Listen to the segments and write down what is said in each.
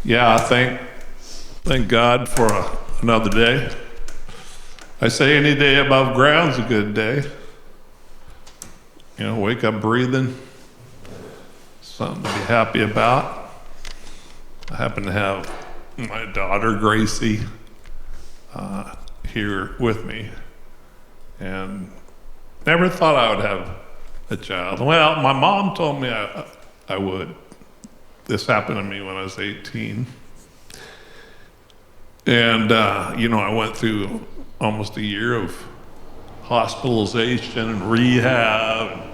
Yeah, thank God for another day. I say any day above ground's a good day. You know, wake up breathing, something to be happy about. I happen to have my daughter Gracie here with me, and never thought I would have a child. Well, my mom told me I would. This happened to me when I was 18. And, I went through almost a year of hospitalization and rehab.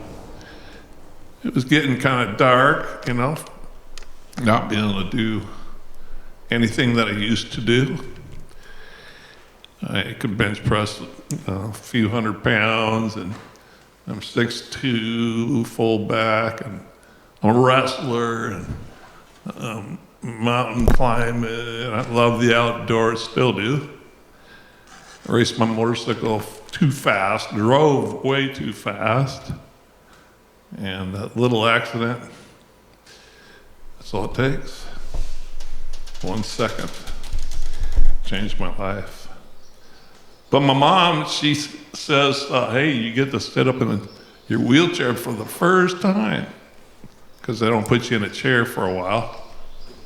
It was getting kind of dark, not being able to do anything that I used to do. I could bench press a few hundred pounds, and I'm 6'2", fullback, and I'm a wrestler, and mountain climbing. I love the outdoors, still do. I raced my motorcycle too fast, drove way too fast, and a little accident, that's all it takes. 1 second changed my life. But my mom, she says, hey, you get to sit up in your wheelchair for the first time, because they don't put you in a chair for a while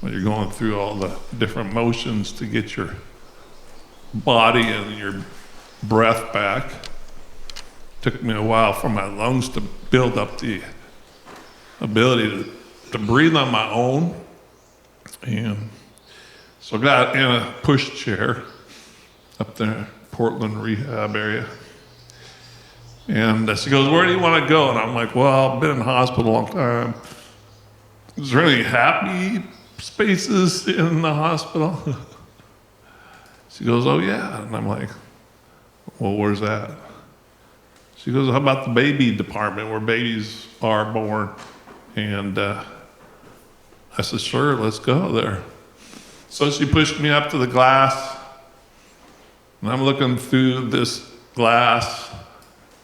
when you're going through all the different motions to get your body and your breath back. Took me a while for my lungs to build up the ability to breathe on my own. And so I got in a push chair up there, Portland rehab area. And she goes, where do you want to go? And I'm like, well, I've been in the hospital a long time. Is there any happy spaces in the hospital? She goes, oh yeah. And I'm like, well, where's that? She goes, how about the baby department where babies are born? And I said, sure, let's go there. So she pushed me up to the glass, and I'm looking through this glass,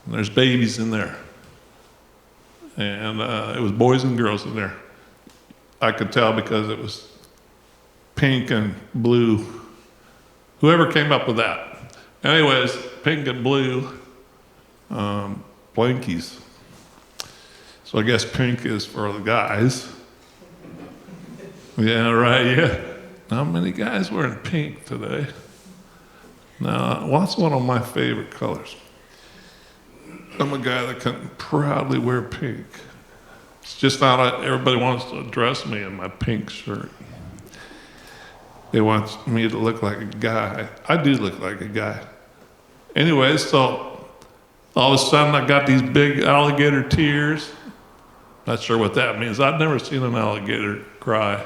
and there's babies in there. And it was boys and girls in there. I could tell because it was pink and blue. Whoever came up with that. Anyways, pink and blue blankies. So I guess pink is for the guys. Yeah, right, yeah. Not many guys wearing pink today. Now, what's one of my favorite colors? I'm a guy that can proudly wear pink. It's just not everybody wants to address me in my pink shirt. They want me to look like a guy. I do look like a guy. Anyway, so all of a sudden I got these big alligator tears. Not sure what that means. I've never seen an alligator cry.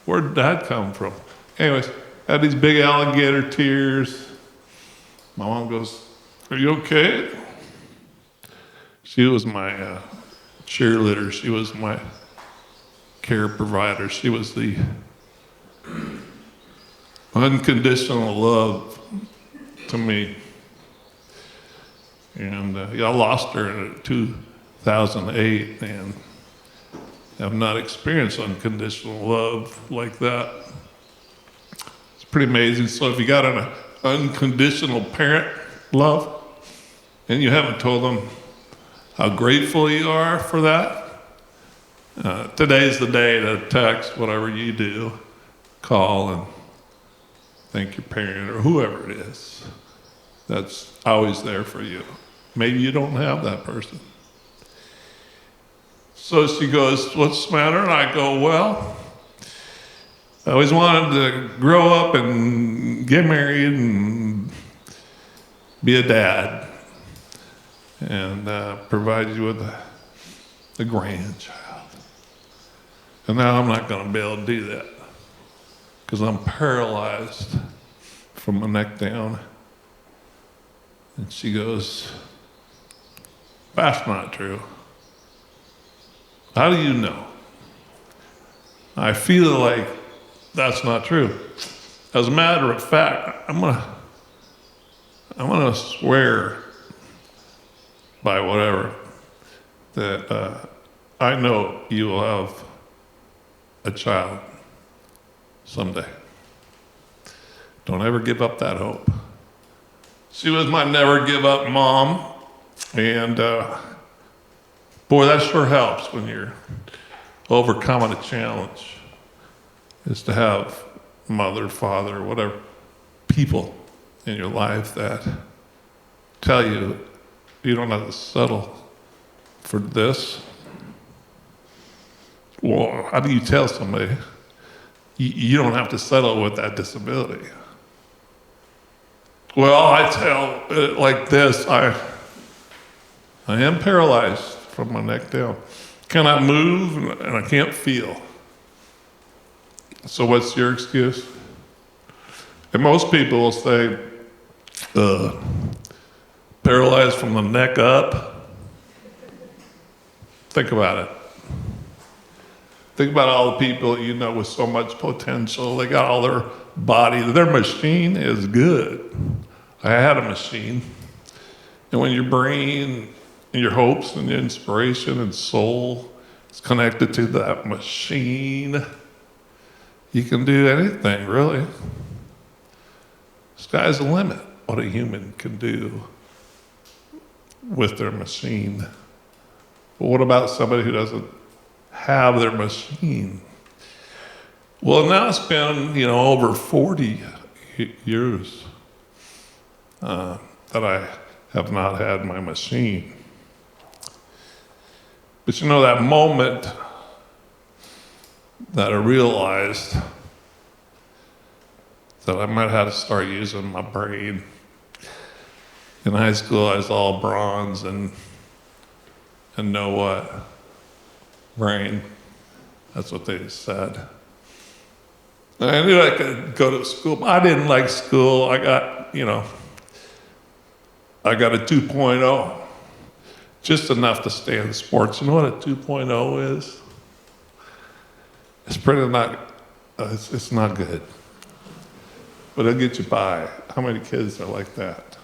Where did that come from? Anyways, I had these big alligator tears. My mom goes, are you okay? She was my cheerleader. She was my care provider. She was the unconditional love to me. And I lost her in 2008, and have not experienced unconditional love like that. It's pretty amazing. So if you got an unconditional parent love, and you haven't told them how grateful you are for that, today's the day to text whatever you do, call and thank your parent or whoever it is that's always there for you. Maybe you don't have that person. So she goes, what's the matter? And I go, well, I always wanted to grow up and get married and be a dad and provide you with a grandchild. And now I'm not going to be able to do that because I'm paralyzed from my neck down. And she goes, that's not true. How do you know? I feel like that's not true. As a matter of fact, I'm gonna swear by whatever that I know you will have a child. someday. Don't ever give up that hope. She was my never give up mom. And boy, that sure helps when you're overcoming a challenge, is to have mother, father, whatever, people in your life that tell you you don't have to settle for this. Well, how do you tell somebody you don't have to settle with that disability? Well, I tell it like this, I am paralyzed from my neck down. Cannot move and I can't feel. So what's your excuse? And most people will say, paralyzed from the neck up. Think about it. Think about all the people you know with so much potential. They got all their body. Their machine is good. I had a machine. And when your brain and your hopes and your inspiration and soul is connected to that machine, you can do anything, really. Sky's the limit, what a human can do with their machine. But what about somebody who doesn't have their machine? Well, now it's been, over 40 years that I have not had my machine. But that moment that I realized that I might have to start using my brain. In high school, I was all bronze and know what? Brain. That's what they said. And I knew I could go to school, but I didn't like school. I got a 2.0, just enough to stay in sports. You know what a 2.0 is? It's pretty not, it's not good. But it'll get you by. How many kids are like that?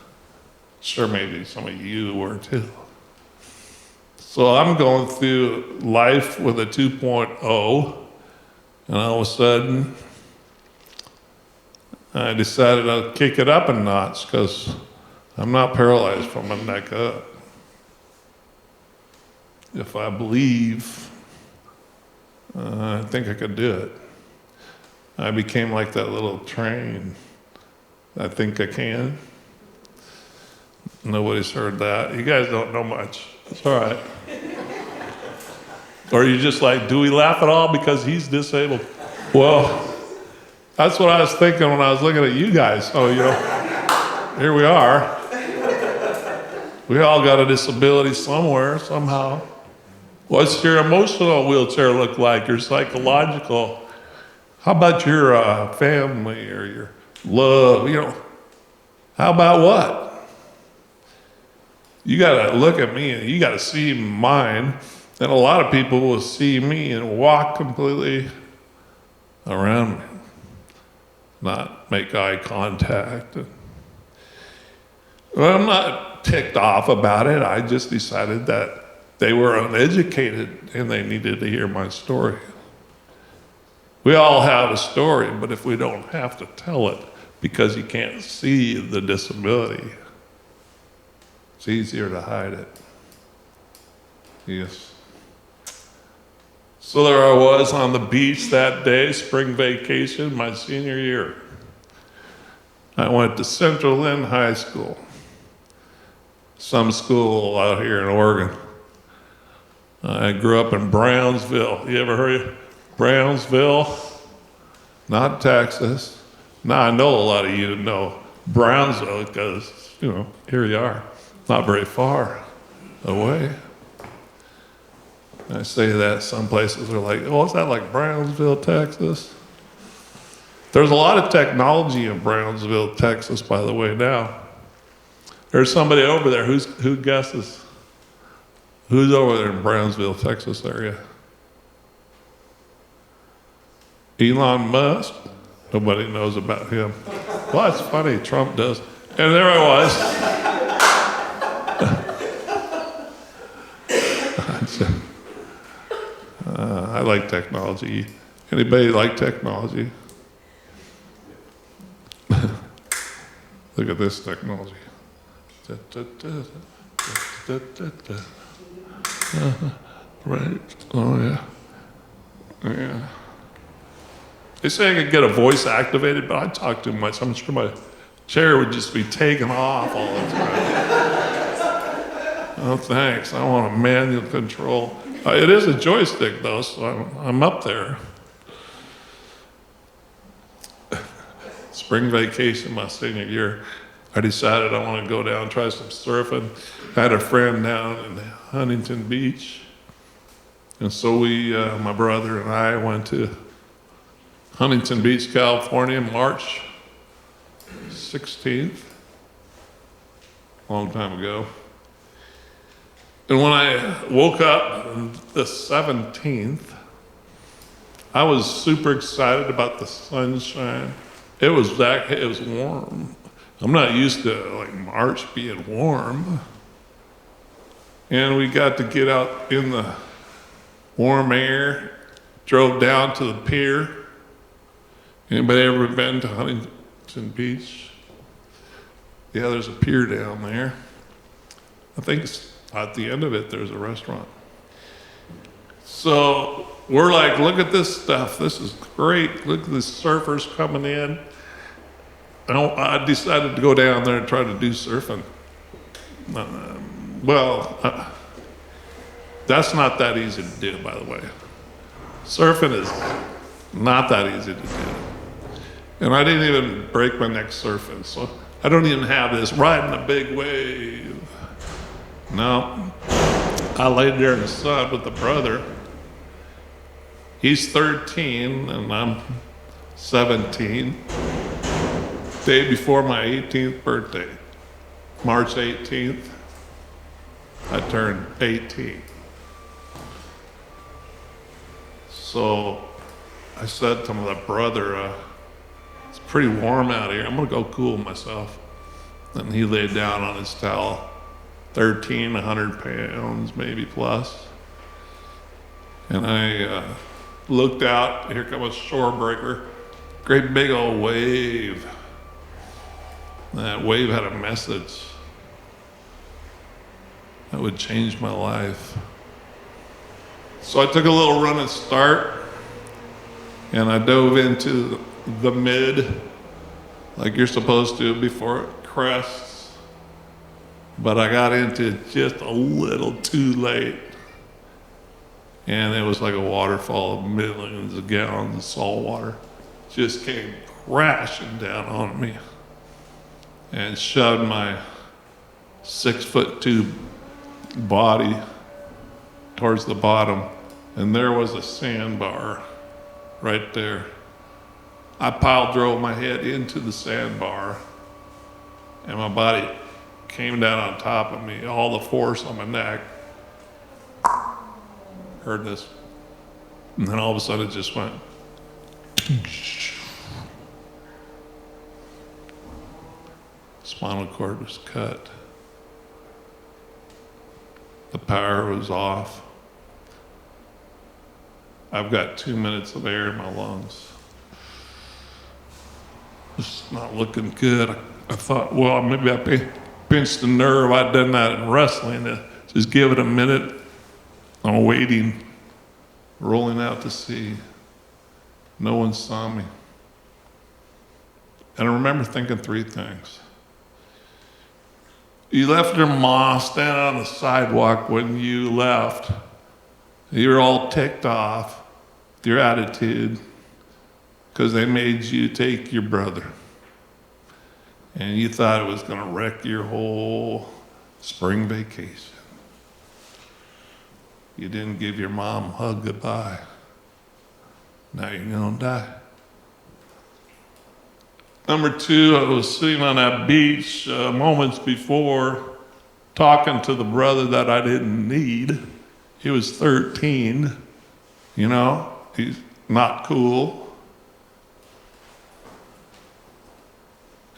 Sure, maybe some of you were too. So I'm going through life with a 2.0, and all of a sudden, I decided I'd kick it up a notch because I'm not paralyzed from my neck up. If I believe, I think I could do it. I became like that little train. I think I can. Nobody's heard that. You guys don't know much. It's all right. Or you just like, do we laugh at all because he's disabled? Well, that's what I was thinking when I was looking at you guys. So, here we are. We all got a disability somewhere, somehow. What's your emotional wheelchair look like? Your psychological? How about your family or your love? How about what? You got to look at me and you got to see mine. And a lot of people will see me and walk completely around me, not make eye contact. Well, I'm not ticked off about it. I just decided that they were uneducated and they needed to hear my story. We all have a story, but if we don't have to tell it because you can't see the disability, it's easier to hide it. Yes. So there I was on the beach that day, spring vacation, my senior year. I went to Central Lynn High School, some school out here in Oregon. I grew up in Brownsville. You ever heard of Brownsville? Not Texas. Now I know a lot of you know Brownsville because, here you are, not very far away. I say that some places are like, oh, is that like Brownsville, Texas? There's a lot of technology in Brownsville, Texas, by the way, now. There's somebody over there who guesses. Who's over there in Brownsville, Texas area? Elon Musk? Nobody knows about him. Well, that's funny, Trump does. And there I was. I like technology. Anybody like technology? Look at this technology. Da, da, da, da, da, da, da. Right. Oh, yeah. Yeah. They say I could get a voice activated, but I talk too much. I'm sure my chair would just be taken off all the time. Oh, thanks. I want a manual control. It is a joystick, though, so I'm up there. Spring vacation, my senior year, I decided I want to go down and try some surfing. I had a friend down in Huntington Beach, and so my brother and I went to Huntington Beach, California, March 16th, a long time ago. And when I woke up on the 17th, I was super excited about the sunshine. It was warm. I'm not used to like March being warm. And we got to get out in the warm air, drove down to the pier. Anybody ever been to Huntington Beach? Yeah, there's a pier down there. I think at the end of it, there's a restaurant. So we're like, look at this stuff. This is great. Look at the surfers coming in. I decided to go down there and try to do surfing. That's not that easy to do, by the way. Surfing is not that easy to do. And I didn't even break my neck surfing, so I don't even have this riding a big wave. No, I laid there in the sun with the brother. He's 13 and I'm 17. Day before my 18th birthday, March 18th, I turned 18. So I said to my brother, it's pretty warm out here. I'm gonna go cool myself. And he laid down on his towel, 100 pounds, maybe plus. And I looked out, here comes a shore breaker, great big old wave. That wave had a message that would change my life. So I took a little running start and I dove into the mid like you're supposed to before it crests. But I got into it just a little too late. And it was like a waterfall of millions of gallons of salt water just came crashing down on me and shoved my 6'2" body towards the bottom. And there was a sandbar right there. I pile drove my head into the sandbar and my body came down on top of me, all the force on my neck. Heard this. And then all of a sudden it just went. Spinal cord was cut. The power was off. I've got 2 minutes of air in my lungs. It's not looking good. I thought, well, maybe I pinched a nerve. I'd done that in wrestling. Just give it a minute. I'm waiting, rolling out to sea. No one saw me. And I remember thinking 3 things. You left your mom standing on the sidewalk when you left. You were all ticked off with your attitude because they made you take your brother. And you thought it was going to wreck your whole spring vacation. You didn't give your mom a hug goodbye. Now you're going to die. Number 2, I was sitting on that beach moments before talking to the brother that I didn't need. He was 13, you know, he's not cool.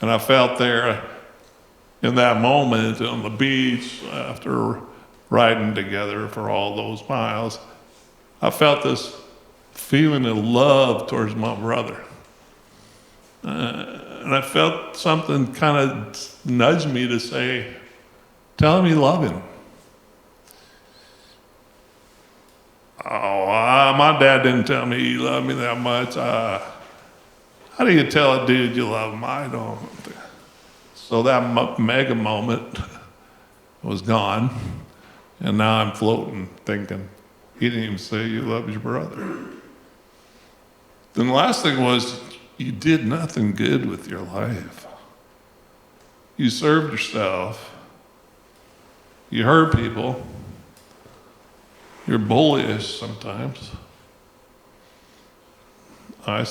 And I felt there in that moment on the beach after riding together for all those miles, I felt this feeling of love towards my brother. And I felt something kind of nudge me to say, tell him you love him. My dad didn't tell me he loved me that much. How do you tell a dude you love him? I don't. So that mega moment was gone, and now I'm floating thinking, he didn't even say you love your brother. Then the last thing was, you did nothing good with your life. You served yourself. You hurt people. You're bullish sometimes. I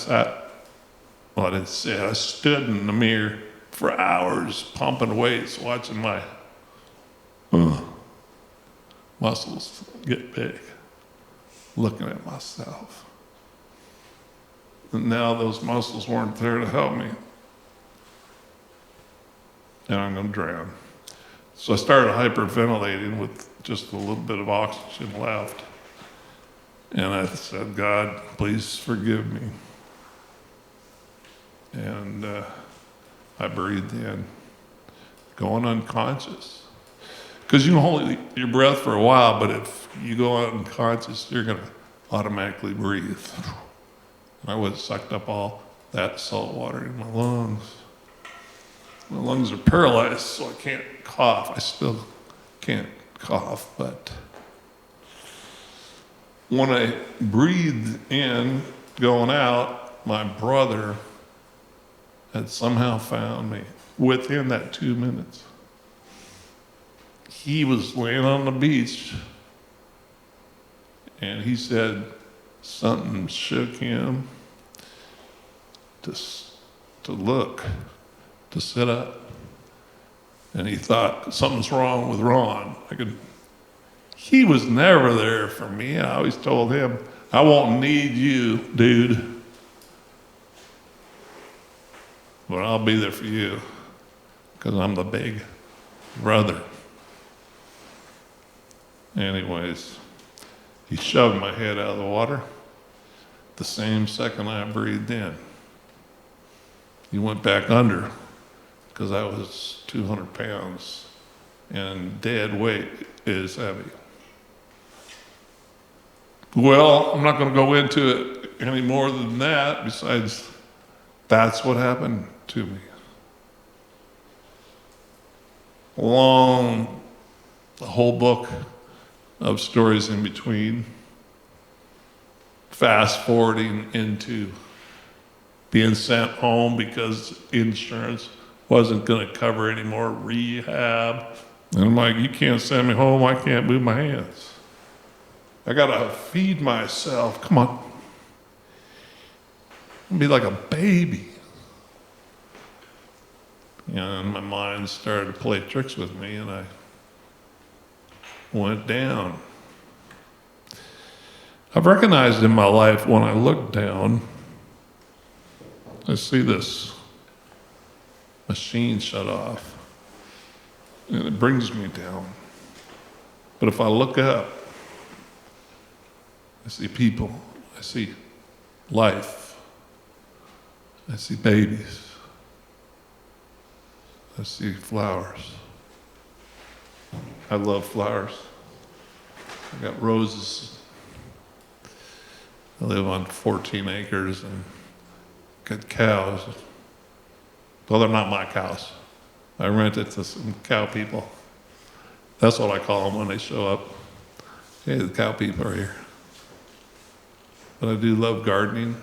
didn't sit. I stood in the mirror for hours, pumping weights, watching my muscles get big, looking at myself. And now those muscles weren't there to help me. And I'm going to drown. So I started hyperventilating with just a little bit of oxygen left. And I said, God, please forgive me. And I breathed in, going unconscious. Because you can hold your breath for a while, but if you go unconscious, you're going to automatically breathe. I would have sucked up all that salt water in my lungs. My lungs are paralyzed, so I can't cough. I still can't cough, but when I breathed in, going out, my brother had somehow found me within that 2 minutes. He was laying on the beach, and he said something shook him to look, to sit up. And he thought, something's wrong with Ron. He was never there for me. I always told him, I won't need you, dude, but I'll be there for you because I'm the big brother. Anyways, he shoved my head out of the water the same second I breathed in. He went back under because I was 200 pounds and dead weight is heavy. Well, I'm not going to go into it any more than that, besides that's what happened to me. Along the whole book of stories in between, fast forwarding into being sent home because insurance wasn't going to cover any more rehab. And I'm like, you can't send me home, I can't move my hands. I gotta feed myself, come on. Be like a baby. And my mind started to play tricks with me, and I went down. I've recognized in my life when I look down, I see this machine shut off, and it brings me down. But if I look up, I see people, I see life, I see babies, I see flowers. I love flowers. I got roses. I live on 14 acres and got cows. Well, they're not my cows. I rent it to some cow people. That's what I call them when they show up. Hey, the cow people are here. But I do love gardening.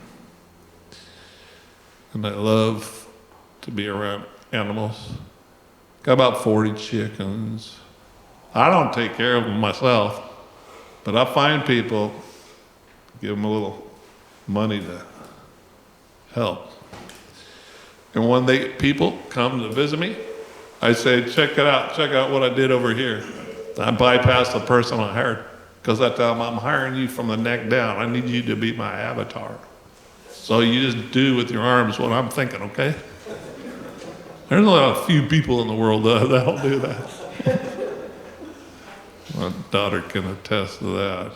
And I love to be around animals. Got about 40 chickens. I don't take care of them myself, but I find people, give them a little money to help. And when people come to visit me, I say, check it out, check out what I did over here. I bypass the person I hired, because I tell them, I'm hiring you from the neck down. I need you to be my avatar. So you just do with your arms what I'm thinking, okay? There's only a few people in the world that'll do that. My daughter can attest to that.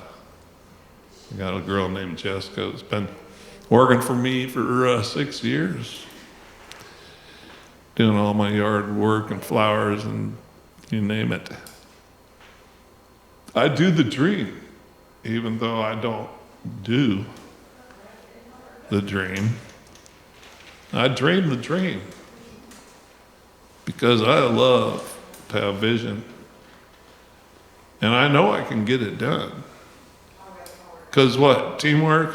I got a girl named Jessica who's been working for me for 6 years. doing all my yard work and flowers and you name it. I do the dream, even though I don't do the dream. I dream the dream because I love to have vision. And I know I can get it done. Because what? Teamwork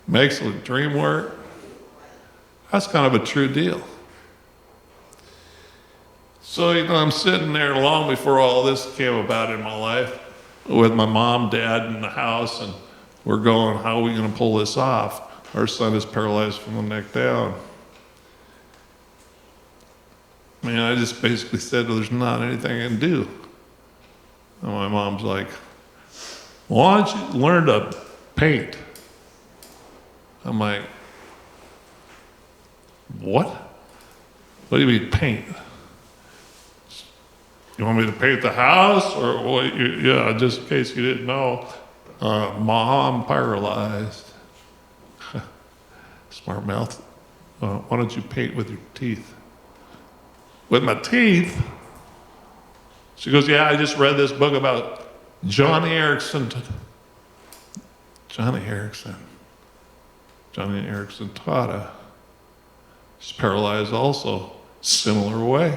makes the dream work. That's kind of a true deal. So, I'm sitting there long before all this came about in my life with my mom, dad in the house, and we're going, how are we going to pull this off? Our son is paralyzed from the neck down. Man, I just basically said, well, there's not anything I can do. And my mom's like, why don't you learn to paint? I'm like, what? What do you mean paint? You want me to paint the house? Or what? Yeah, just in case you didn't know, Mom paralyzed. Smart mouth. Why don't you paint with your teeth? With my teeth? She goes, yeah, I just read this book about Johnny Erickson. Johnny Erickson Tata. She's paralyzed also, similar way.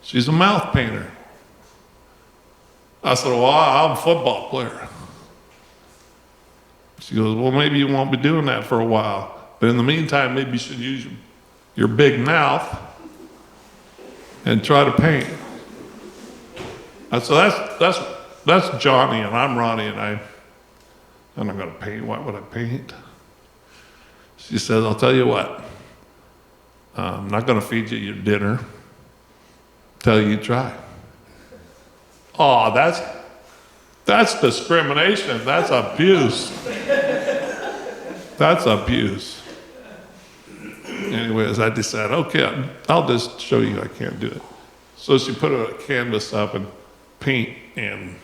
She's a mouth painter. I said, well, I'm a football player. She goes, well, maybe you won't be doing that for a while. But in the meantime, maybe you should use your big mouth and try to paint. I said, that's Johnny and I'm Ronnie and I'm not going to paint. Why would I paint? She says, I'll tell you what. I'm not going to feed you your dinner till you try. Oh, that's discrimination. That's abuse. That's abuse. Anyways, I decided, okay, I'll just show you I can't do it. So she put a canvas up and paint and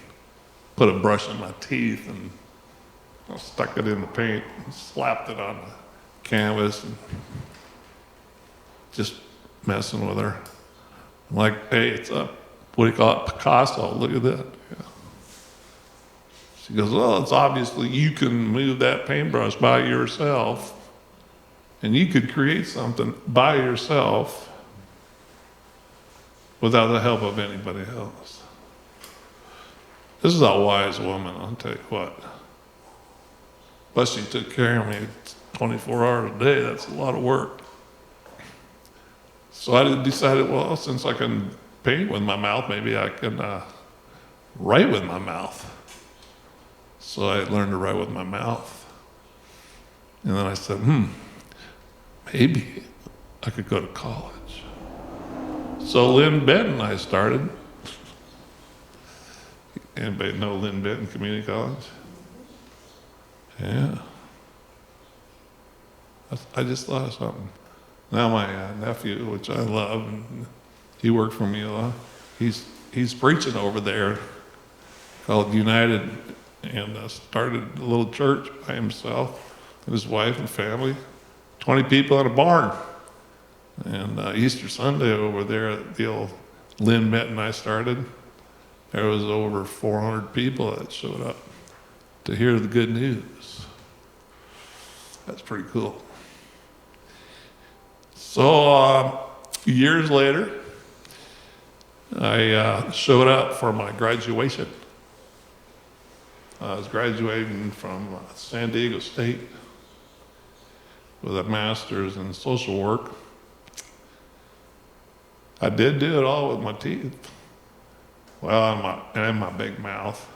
put a brush in my teeth and I stuck it in the paint and slapped it on the canvas and just messing with her. I'm like, hey, it's a, what do you call it, Picasso, look at that. Yeah. She goes, well, it's obviously you can move that paintbrush by yourself and you could create something by yourself without the help of anybody else. This is a wise woman, I'll tell you what. Plus she took care of me 24 hours a day, that's a lot of work. So I decided, well, since I can paint with my mouth, maybe I can write with my mouth. So I learned to write with my mouth. And then I said, maybe I could go to college. So Lynn Benton I started. Anybody know Lynn Benton Community College? Yeah. I just thought of something. Now my nephew, which I love, and he worked for me a lot, he's preaching over there called United and started a little church by himself and his wife and family, 20 people in a barn. And Easter Sunday over there at the old Lynn Benton I started, there was over 400 people that showed up to hear the good news. That's pretty cool. So years later, I showed up for my graduation. I was graduating from San Diego State with a master's in social work. I did do it all with my teeth. Well, and my big mouth.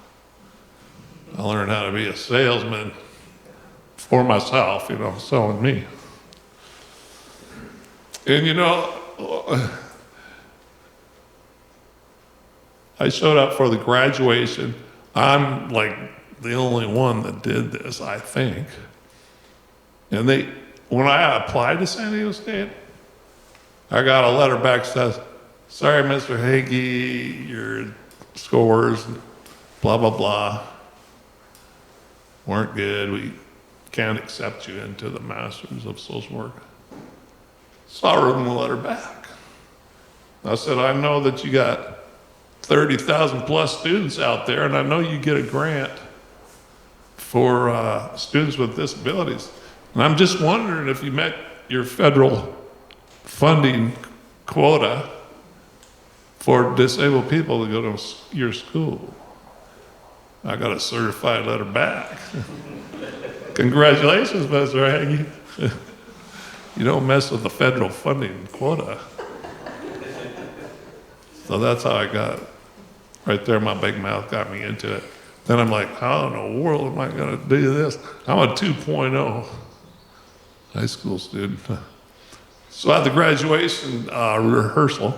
I learned how to be a salesman for myself, selling me. And I showed up for the graduation. I'm like the only one that did this, I think. And when I applied to San Diego State, I got a letter back that says, sorry, Mr. Heagy, your scores, blah, blah, blah, weren't good. We can't accept you into the Masters of Social Work. So I wrote him a letter back. I said, I know that you got 30,000 plus students out there, and I know you get a grant for students with disabilities. And I'm just wondering if you met your federal funding quota for disabled people to go to your school. I got a certified letter back. Congratulations, Mr. Heagy. You don't mess with the federal funding quota. So that's how I got it. Right there, my big mouth got me into it. Then I'm like, how in the world am I going to do this? I'm a 2.0 high school student. So at the graduation rehearsal,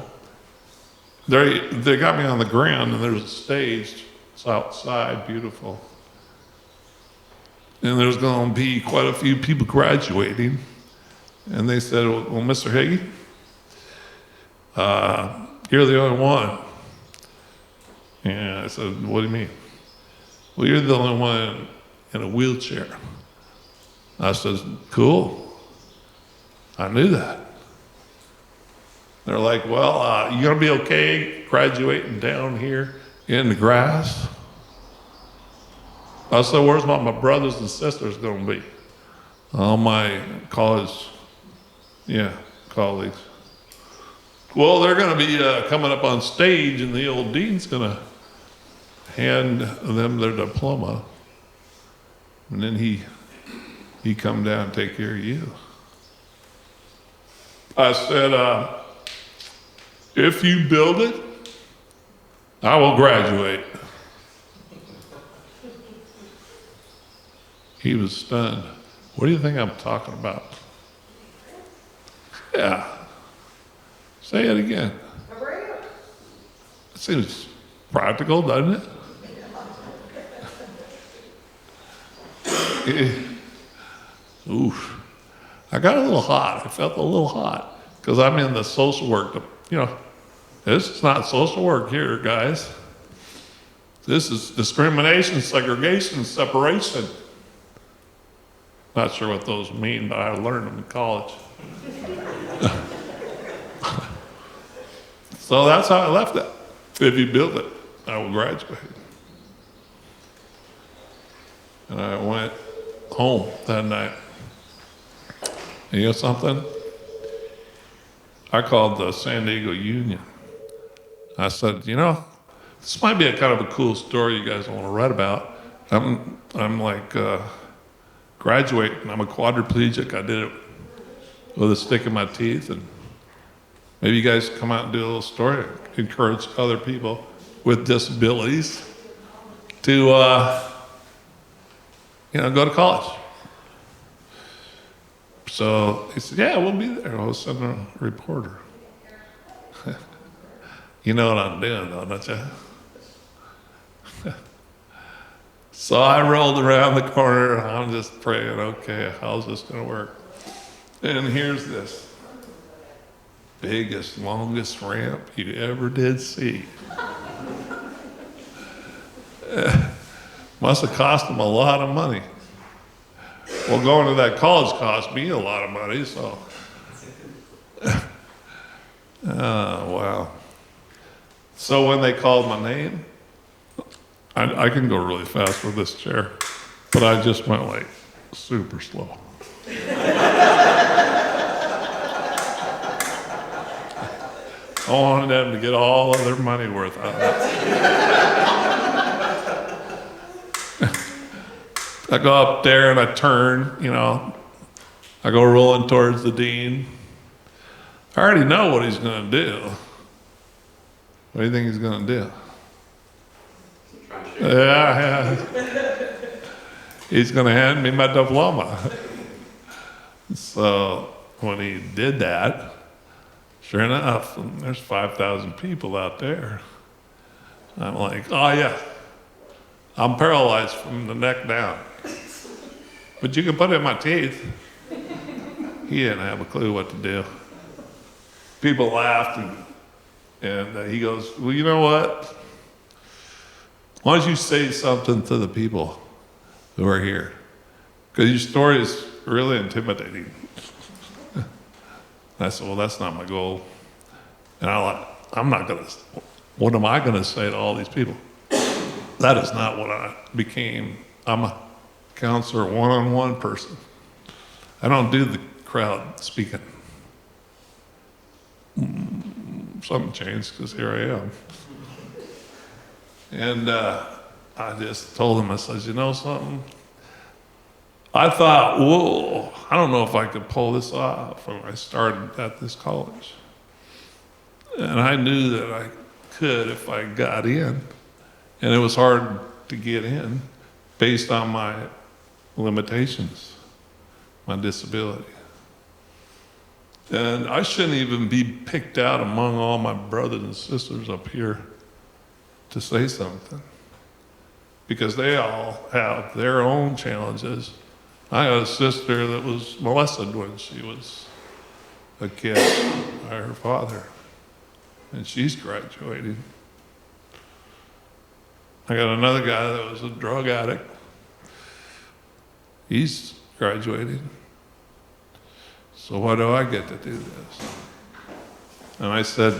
they got me on the ground, and there's a stage. It's outside, beautiful. And there's going to be quite a few people graduating. And they said, well, Mr. Heagy, you're the only one. And I said, what do you mean? Well, you're the only one in a wheelchair. I said, cool. I knew that. They're like, well, you gonna be okay graduating down here in the grass? I said, where's my brothers and sisters gonna be? All my college, colleagues. Well, they're gonna be coming up on stage, and the old dean's gonna hand them their diploma, and then he come down and take care of you. I said, if you build it, I will graduate. He was stunned. What do you think I'm talking about? Yeah. Say it again. It seems practical, doesn't it? Oof. I got a little hot. I felt a little hot because I'm in the social work. This is not social work here, guys. This is discrimination, segregation, separation. Not sure what those mean, but I learned them in college. So that's how I left it. If you build it, I will graduate. And I went home that night. And you know something? I called the San Diego Union. I said, this might be a kind of a cool story you guys want to write about. I'm like graduating. I'm a quadriplegic. I did it with a stick in my teeth, and maybe you guys come out and do a little story, encourage other people with disabilities to go to college. So he said, yeah, we'll be there. I'll send a reporter. You know what I'm doing, though, don't you? So I rolled around the corner, and I'm just praying, okay, how's this going to work? And here's this biggest, longest ramp you ever did see. Must have cost them a lot of money. Well, going to that college cost me a lot of money, so. Oh, wow. So when they called my name, I can go really fast with this chair, but I just went like super slow. I wanted them to get all of their money worth out of it. I go up there and I turn, I go rolling towards the dean. I already know what he's going to do. What do you think he's going to do? Yeah. He's going to hand me my diploma. So when he did that, sure enough, there's 5,000 people out there. I'm like, oh yeah, I'm paralyzed from the neck down. But you can put it in my teeth. He didn't have a clue what to do. People laughed, and he goes, well, you know what? Why don't you say something to the people who are here? Because your story is really intimidating. And I said, well, that's not my goal. And I'm not going to, what am I going to say to all these people? That is not what I became. I'm a counselor, one-on-one person. I don't do the crowd speaking. Something changed because here I am. And I just told him, I said, you know something? I thought, whoa, I don't know if I could pull this off when I started at this college. And I knew that I could if I got in. And it was hard to get in based on my limitations, my disability. And I shouldn't even be picked out among all my brothers and sisters up here to say something, because they all have their own challenges. I had a sister that was molested when she was a kid by her father, and she's graduating. I got another guy that was a drug addict. He's graduating. So why do I get to do this? And I said,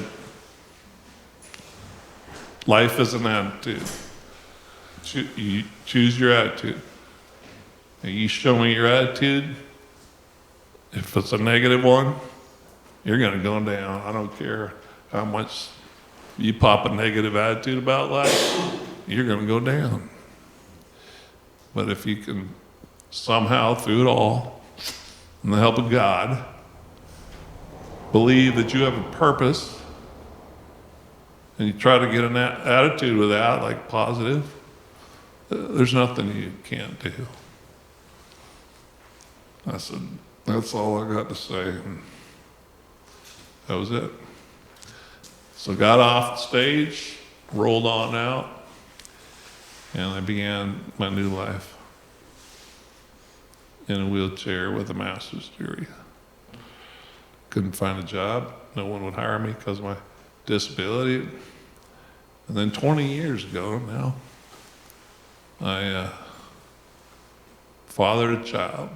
life is an attitude. You choose your attitude. And you show me your attitude. If it's a negative one, you're going to go down. I don't care how much you pop a negative attitude about life, you're going to go down. But if you can somehow, through it all, and the help of God, believe that you have a purpose, and you try to get an attitude with that, like positive, there's nothing you can't do. I said, that's all I got to say. And that was it. So got off the stage, rolled on out, and I began my new life in a wheelchair with a master's degree. Couldn't find a job. No one would hire me because of my disability. And then 20 years ago now, I fathered a child.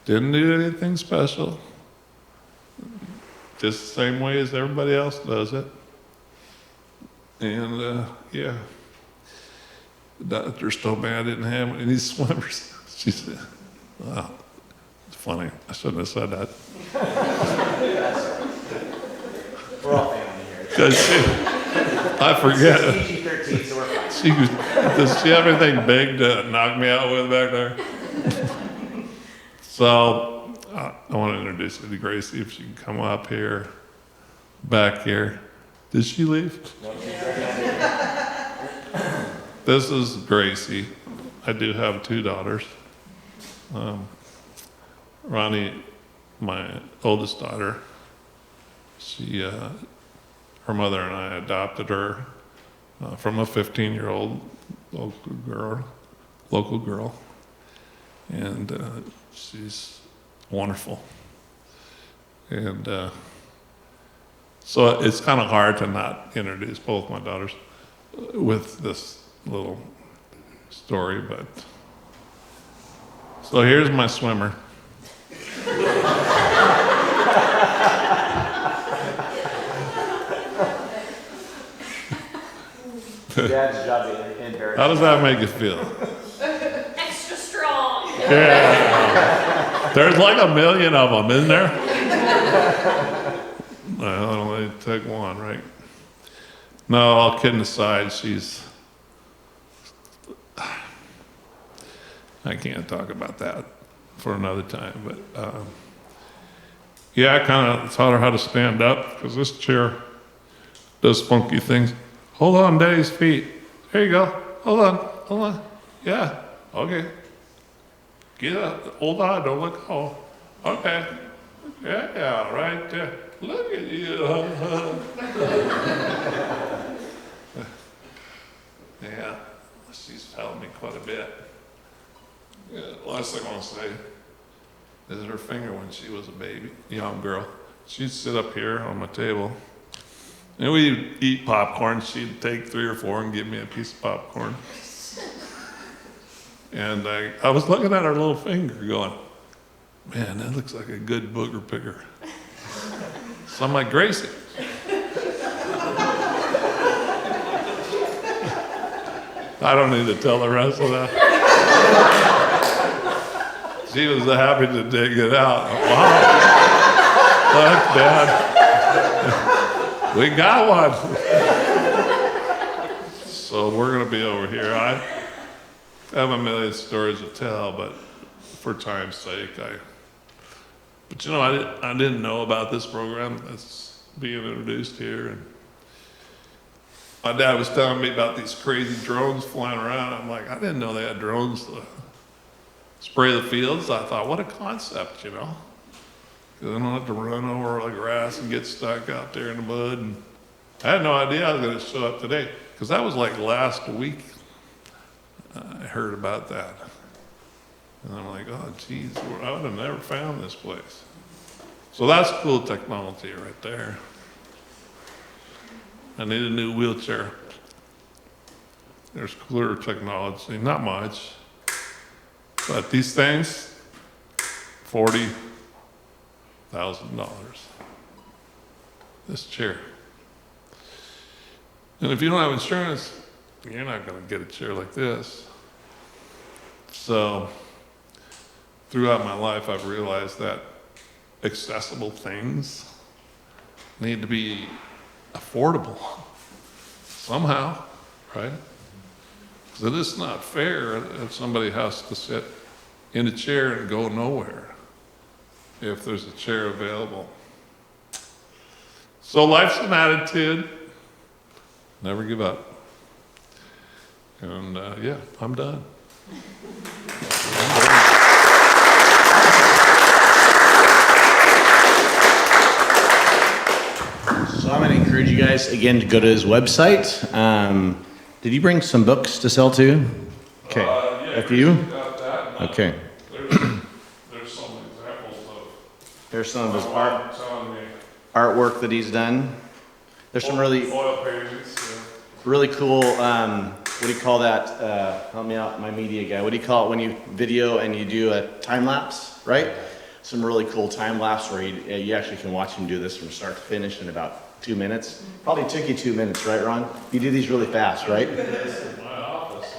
Didn't do anything special. Just the same way as everybody else does it. And yeah, the doctor told me I didn't have any swimmers. She said, well, it's funny. I shouldn't have said that. We're all family here. Because I forget. PG-13, so we're fine. Does she have anything big to knock me out with back there? So I want to introduce you to Gracie, if she can come up here, back here. Did she leave? No, she's right here. This is Gracie. I do have 2 daughters. Ronnie, my oldest daughter, she, her mother and I adopted her from a 15-year-old local girl, and she's wonderful. And so it's kind of hard to not introduce both my daughters with this little story, but so here's my swimmer. Dad's job in Barrett. How does that make you feel? Extra strong. Yeah. There's like a million of them, isn't there? Well, it only took one, right? No, all kidding aside, she's... I can't talk about that for another time, but yeah, I kind of taught her how to stand up, because this chair does funky things. Hold on, Daddy's feet. There you go. Hold on. Yeah, okay. Get up. Hold on, don't let go. Okay. Yeah, right there. Look at you. Yeah, she's helped me quite a bit. Yeah, last thing I want to say is her finger when she was a baby, young girl. She'd sit up here on my table, and we'd eat popcorn. She'd take 3 or 4 and give me a piece of popcorn. And I was looking at her little finger going, man, that looks like a good booger picker. So I'm like, Gracie. I don't need to tell the rest of that. She was happy to dig it out. Wow. Look, Dad. We got one. So we're going to be over here. I have a million stories to tell, but for time's sake, but you know, I didn't know about this program that's being introduced here. And my dad was telling me about these crazy drones flying around. I'm like, I didn't know they had drones to spray the fields. I thought, what a concept, you know? Because I don't have to run over the grass and get stuck out there in the mud. And I had no idea I was going to show up today, because that was like last week I heard about that. And I'm like, oh, geez, I would have never found this place. So that's cool technology right there. I need a new wheelchair. There's cooler technology, not much. But these things, $40,000. This chair. And if you don't have insurance, you're not going to get a chair like this. So, throughout my life, I've realized that accessible things need to be affordable somehow, right? Because it is not fair if somebody has to sit in a chair and go nowhere if there's a chair available. So life's an attitude. Never give up. And yeah, I'm done. So I'm going to encourage you guys again to go to his website. Did you bring some books to sell too? Okay. Yeah, A few? got that. Okay. There's some examples of There's some of his what I'm telling me. artwork that he's done. There's some really Oil paintings. really cool. What do you call that? Help me out, my media guy. What do you call it when you video and you do a time lapse? Right? Some really cool time lapse where you actually can watch him do this from start to finish in about 2 minutes. Probably took you 2 minutes, right, Ron? You do these really fast, right? This is my office.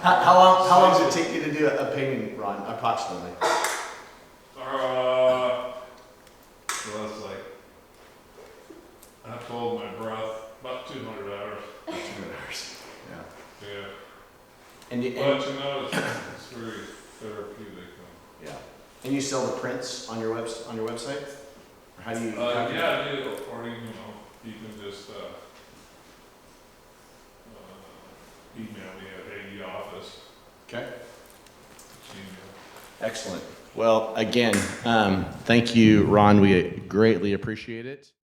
How long does it take you to do a painting, Ron, approximately? So that's like, I told my breath, about 200 hours. 2 hours. Yeah. Yeah. And you, But you know, it's very therapeutic. yeah. And you sell the prints on your website? Or how do you? Yeah, I do, or you know, you can just email me at Heagy office. Okay. Gmail. Excellent. Well, again, thank you, Ron. We greatly appreciate it.